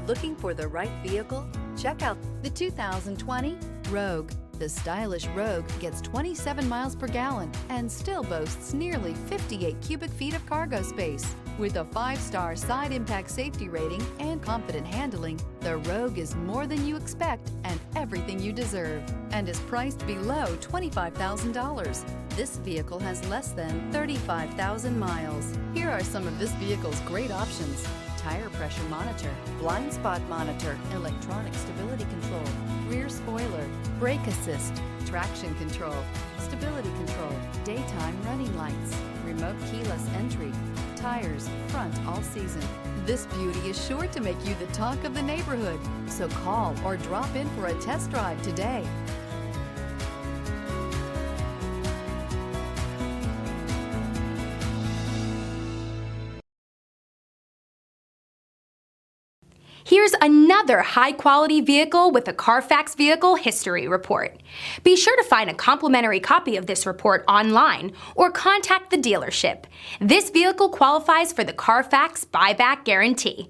Looking for the right vehicle? Check out the 2020 Rogue. The stylish Rogue gets 27 miles per gallon and still boasts nearly 58 cubic feet of cargo space. With a 5-star side impact safety rating and confident handling, the Rogue is more than you expect and everything you deserve, and is priced below $25,000. This vehicle has less than 35,000 miles. Here are some of this vehicle's great options: tire pressure monitor, blind spot monitor, electronic stability control, rear spoiler, brake assist, traction control, stability control, daytime running lights, remote keyless entry, tires, front all season. This beauty is sure to make you the talk of the neighborhood. So call or drop in for a test drive today. Here's another high-quality vehicle with a Carfax Vehicle History Report. Be sure to find a complimentary copy of this report online or contact the dealership. This vehicle qualifies for the Carfax Buyback Guarantee.